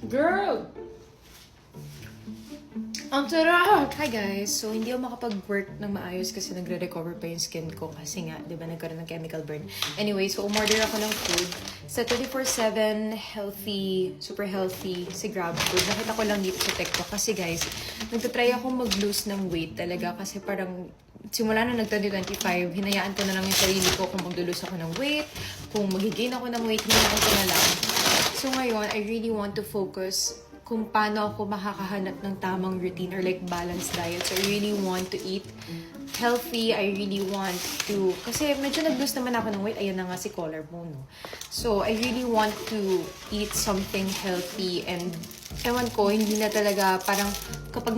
Girl! Ang sarap! Hi guys! So, hindi ako makapag-work ng maayos kasi nagre-recover pa yung skin ko kasi nga, di ba, nagkaroon ng chemical burn. Anyway, so umorder ako ng food sa 24/7 healthy, super healthy si GrabFood. Nakita ko lang dito sa TikTok kasi guys, nagtatry ako mag-lose ng weight talaga kasi parang simula na nag-2025, hinayaan ko na lang yung sarili ko kung mag-lose ako ng weight, kung mag-gain ako ng weight, hinayaan ko na lang. So ngayon, I really want to focus kung paano ako makakahanap ng tamang routine or like balanced diet. So I really want to eat healthy. I really want to, kasi medyo nag-lose naman ako ng weight. Ayan na nga si collarbone, no? So I really want to eat something healthy and ewan ko, hindi na talaga parang kapag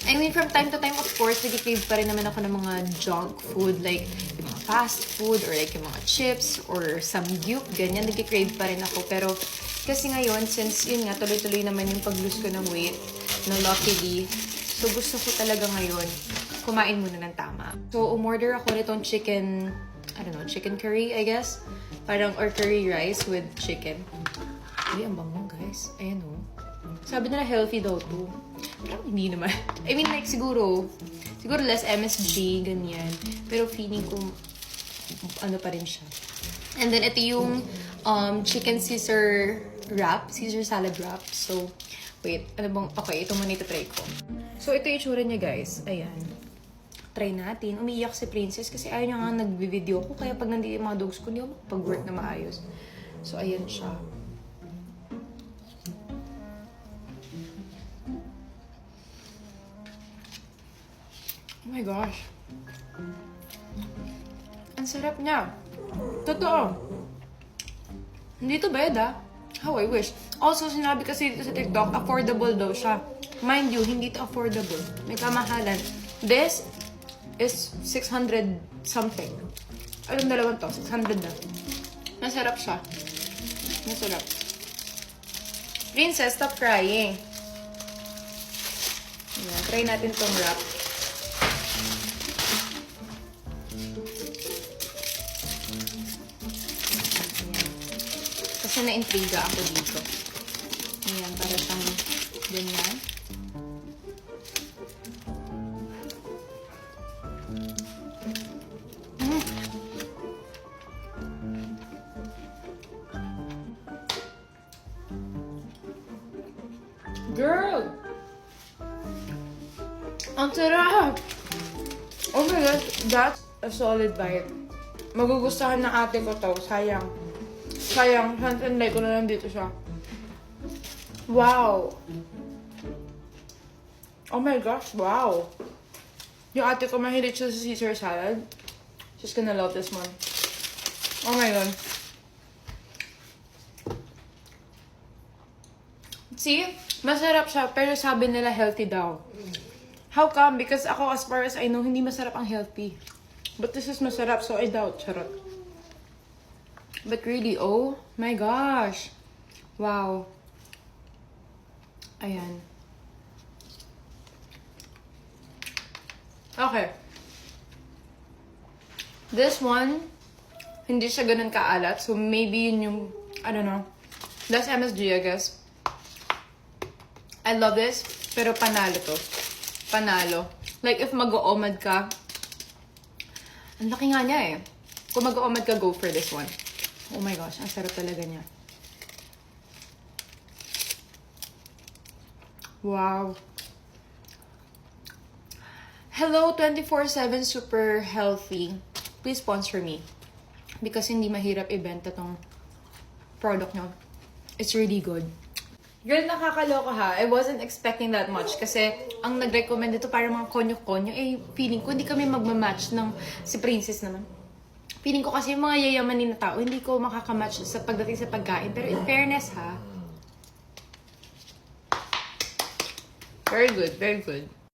I mean, from time to time, of course, nag-crave pa rin naman ako ng mga junk food, like yung mga fast food, or like yung mga chips, or samgyup, ganyan, nag-crave pa rin ako. Pero, kasi ngayon, since yun nga, tuloy-tuloy naman yung pag-lose ko ng weight, no, luckily, so gusto ko talaga ngayon, kumain muna ng tama. So, umorder ako nitong chicken, I don't know, chicken curry, I guess? Parang, or curry rice with chicken. Uy, ang bango, guys. Ayan, oh. Sabi nila healthy daw to. Pero hindi naman. I mean, like, siguro less MSG, ganyan. Pero feeling ko, ano pa rin siya. And then, ito yung chicken Caesar wrap, Caesar salad wrap. So, wait, ano bang, okay, ito muna ito-try ko. So, ito yung itsura niya, guys. Ayan. Try natin. Umiiyak si Princess kasi ayaw niya nga nagbi-video ko. Kaya pag nandito yung mga dogs ko, hindi ako pag-work na maayos. So, ayan siya. Oh my gosh. Ang sarap niya. Totoo. Hindi to bad, ah. How I wish. Also, sinabi kasi dito sa TikTok, affordable daw siya. Mind you, hindi to affordable. May kamahalan. This is 600 something. Anong dalawang to? 600 na. Masarap siya. Masarap. Princess, stop crying. Ayan, try natin tong wrap. Kasi na-intriga ako dito. Ayan, para siyang ganyan. Girl! Ang sarap! Oh my God, that's a solid bite. Magugustuhan ng ate ko to. Sayang. Sayang, sansanday ko na lang dito siya. Wow! Oh my gosh, wow! Yung ate ko mahilig siya sa Caesar salad. She's gonna love this one. Oh my God. See? Masarap siya, pero sabi nila healthy daw. How come? Because ako, as far as I know, hindi masarap ang healthy. But this is masarap, so I doubt. Charot. But really, oh my gosh. Wow. Ayan. Okay. This one, hindi siya ganun kaalat. So maybe yun yung, I don't know, less MSG, I guess. I love this, pero panalo to. Panalo. Like if mag-o-omad ka, ang laki nga niya eh. Kung mag-o-omad ka, go for this one. Oh my gosh, ang sarap talaga niya. Wow. Hello, 24/7 super healthy. Please sponsor me. Because hindi mahirap ibenta tong product nyo. It's really good. Girl, nakakaloka ha. I wasn't expecting that much. Kasi ang nag-recommend ito para mga konyo-konyo, eh, feeling ko hindi kami magmamatch ng si Princess naman. Feeling ko kasi yung mga yayamanin na tao, hindi ko makakamatch sa pagdating sa pagkain. Pero in fairness ha, very good, very good.